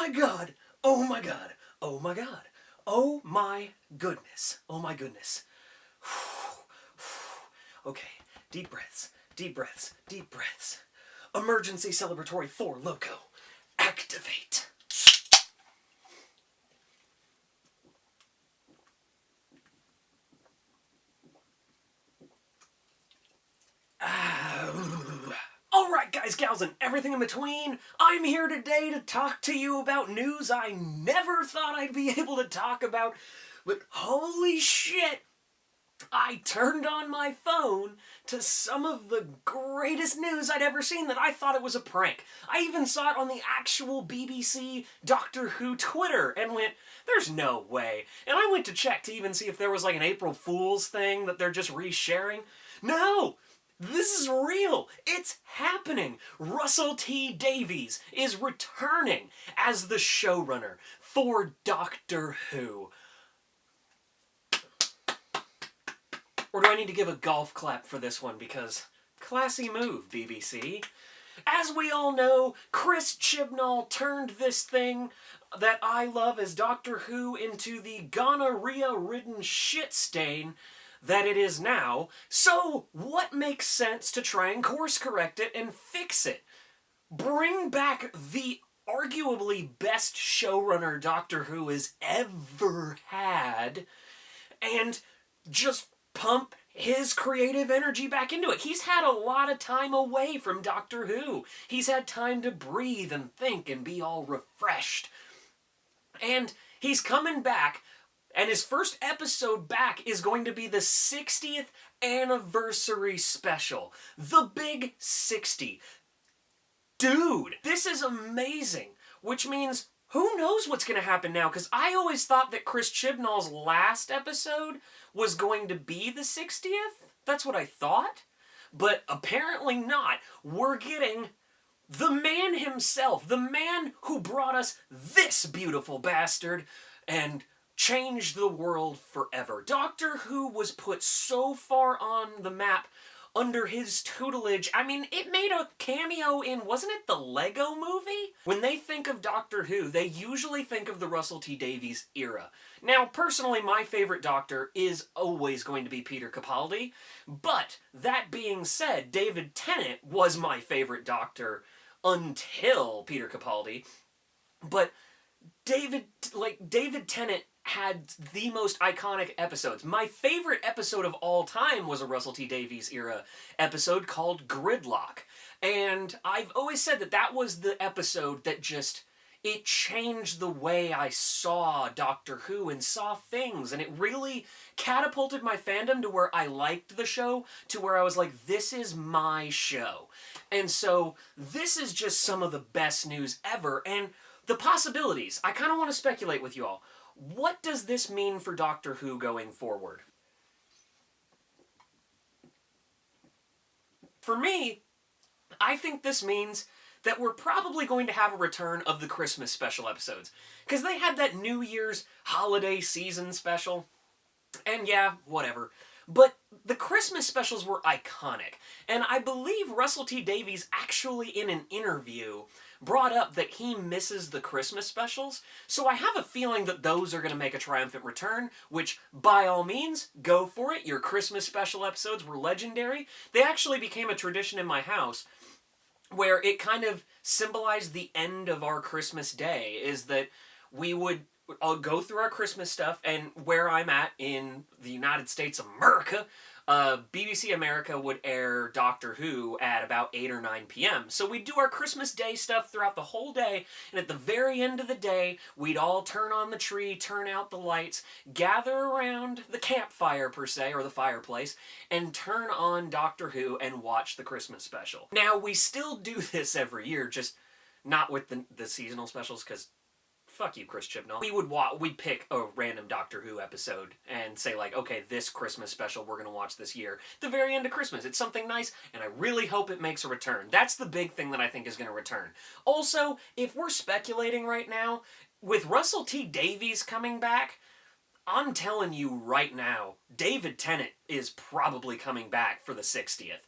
my god, oh my god, oh my god, oh my goodness, oh my goodness. Okay, deep breaths, deep breaths, deep breaths. Emergency celebratory 4 loco. Activate. Alright guys, gals, and everything in between, I'm here today to talk to you about news I never thought I'd be able to talk about, but holy shit, I turned on my phone to some of the greatest news I'd ever seen that I thought it was a prank. I even saw it on the actual BBC Doctor Who Twitter and went, there's no way. And I went to check to even see if there was like an April Fool's thing that they're just resharing. No! This is real! It's happening! Russell T Davies is returning as the showrunner for Doctor Who. Or do I need to give a golf clap for this one because classy move, BBC. As we all know, Chris Chibnall turned this thing that I love as Doctor Who into the gonorrhea-ridden shit stain that it is now, so what makes sense to try and course correct it and fix it? Bring back the arguably best showrunner Doctor Who has ever had, and just pump his creative energy back into it. He's had a lot of time away from Doctor Who. He's had time to breathe and think and be all refreshed. And he's coming back, and his first episode back is going to be the 60th anniversary special. The Big 60. Dude, this is amazing. Which means, who knows what's going to happen now? Because I always thought that Chris Chibnall's last episode was going to be the 60th. That's what I thought. But apparently not. We're getting the man himself. The man who brought us this beautiful bastard and changed the world forever. Doctor Who was put so far on the map under his tutelage. I mean, it made a cameo in, wasn't it the Lego movie? When they think of Doctor Who, they usually think of the Russell T Davies era. Now, personally, my favorite Doctor is always going to be Peter Capaldi, but that being said, David Tennant was my favorite Doctor until Peter Capaldi. But David Tennant had the most iconic episodes. My favorite episode of all time was a Russell T Davies era episode called Gridlock. And I've always said that that was the episode that just, it changed the way I saw Doctor Who and saw things. And it really catapulted my fandom to where I liked the show, to where I was like, this is my show. And so this is just some of the best news ever. And the possibilities, I kind of want to speculate with you all. What does this mean for Doctor Who going forward? For me, I think this means that we're probably going to have a return of the Christmas special episodes. Because they had that New Year's holiday season special. And yeah, whatever. But the Christmas specials were iconic. And I believe Russell T Davies actually in an interview brought up that he misses the Christmas specials. So I have a feeling that those are going to make a triumphant return, which by all means, go for it. Your Christmas special episodes were legendary. They actually became a tradition in my house where it kind of symbolized the end of our Christmas day, is that we would go through our Christmas stuff, and where I'm at in the United States of America, BBC America would air Doctor Who at about 8 or 9 p.m. So we'd do our Christmas Day stuff throughout the whole day, and at the very end of the day, we'd all turn on the tree, turn out the lights, gather around the campfire per se, or the fireplace, and turn on Doctor Who and watch the Christmas special. Now, we still do this every year, just not with the seasonal specials, because fuck you, Chris Chibnall. We'd pick a random Doctor Who episode and say like, okay, this Christmas special we're gonna watch this year. The very end of Christmas. It's something nice, and I really hope it makes a return. That's the big thing that I think is gonna return. Also, if we're speculating right now, with Russell T Davies coming back, I'm telling you right now, David Tennant is probably coming back for the 60th.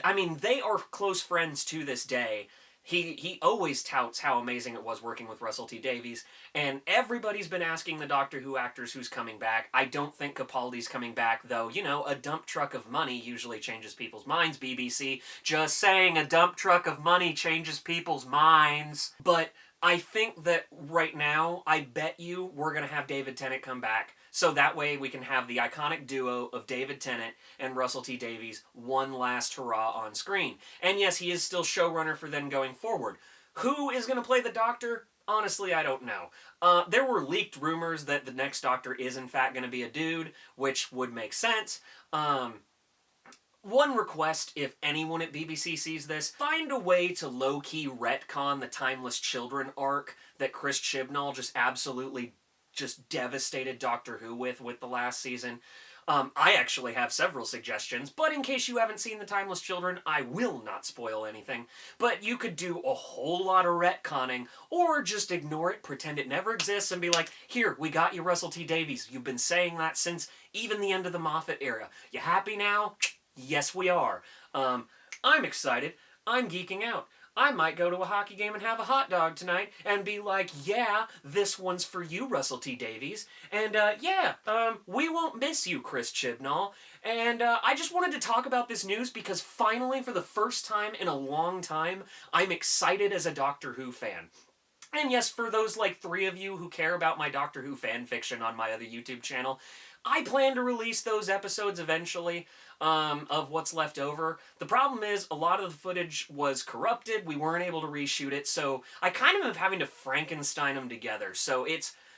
I mean, they are close friends to this day. he always touts how amazing it was working with Russell T Davies, and everybody's been asking the Doctor Who actors who's coming back. I don't think Capaldi's coming back, though. You know, a dump truck of money usually changes people's minds, BBC. Just saying, a dump truck of money changes people's minds. But I think that right now, I bet you we're going to have David Tennant come back. So that way we can have the iconic duo of David Tennant and Russell T Davies one last hurrah on screen. And yes, he is still showrunner for them going forward. Who is going to play the Doctor? Honestly, I don't know. There were leaked rumors that the next Doctor is in fact going to be a dude, which would make sense. One request, if anyone at BBC sees this, find a way to low-key retcon the Timeless Children arc that Chris Chibnall just absolutely devastated Doctor Who with the last season. I actually have several suggestions, but in case you haven't seen The Timeless Children, I will not spoil anything. But you could do a whole lot of retconning, or just ignore it, pretend it never exists, and be like, here, we got you Russell T Davies. You've been saying that since even the end of the Moffat era. You happy now? Yes, we are. I'm excited. I'm geeking out. I might go to a hockey game and have a hot dog tonight and be like, yeah, this one's for you, Russell T Davies. And, we won't miss you, Chris Chibnall. And, I just wanted to talk about this news because finally, for the first time in a long time, I'm excited as a Doctor Who fan. And yes, for those, 3 of you who care about my Doctor Who fan fiction on my other YouTube channel, I plan to release those episodes eventually, of what's left over. The problem is, a lot of the footage was corrupted, we weren't able to reshoot it, so I kind of am having to Frankenstein them together, so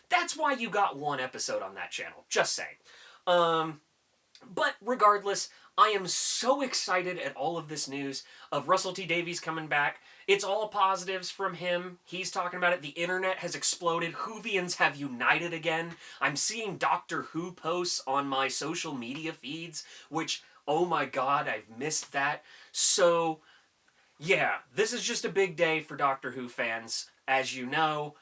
that's why you got one episode on that channel, just saying. But regardless, I am so excited at all of this news of Russell T Davies coming back. It's all positives from him. He's talking about it. The internet has exploded. Whovians have united again. I'm seeing Doctor Who posts on my social media feeds, which, oh my god, I've missed that. So, yeah, this is just a big day for Doctor Who fans. As you know,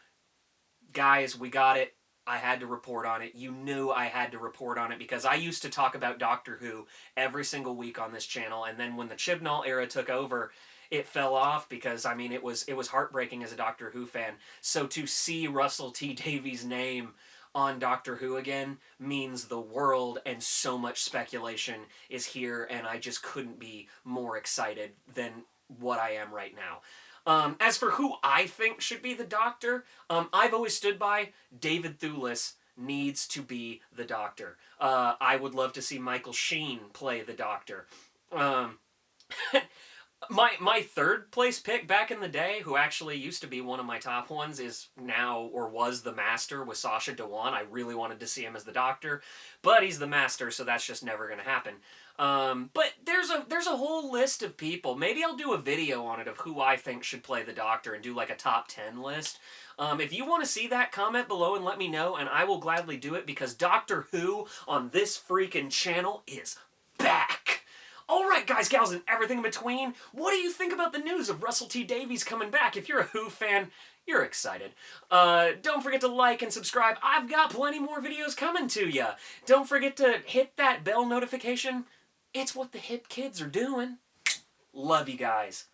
guys, we got it. I had to report on it. You knew I had to report on it because I used to talk about Doctor Who every single week on this channel, and then when the Chibnall era took over, it fell off because, I mean, it was heartbreaking as a Doctor Who fan. So to see Russell T Davies' name on Doctor Who again means the world, and so much speculation is here, and I just couldn't be more excited than what I am right now. As for who I think should be the Doctor, I've always stood by David Thewlis needs to be the Doctor. I would love to see Michael Sheen play the Doctor. My third place pick back in the day, who actually used to be one of my top ones, is now, or was, the Master with Sacha Dhawan. I really wanted to see him as the Doctor, but he's the Master, so that's just never going to happen. But there's a whole list of people. Maybe I'll do a video on it of who I think should play the Doctor and do like a top 10 list. If you want to see that, comment below and let me know, and I will gladly do it because Doctor Who on this freaking channel is back. Alright guys, gals, and everything in between, what do you think about the news of Russell T Davies coming back? If you're a Who fan, you're excited. Don't forget to like and subscribe. I've got plenty more videos coming to ya. Don't forget to hit that bell notification. It's what the hip kids are doing. Love you guys.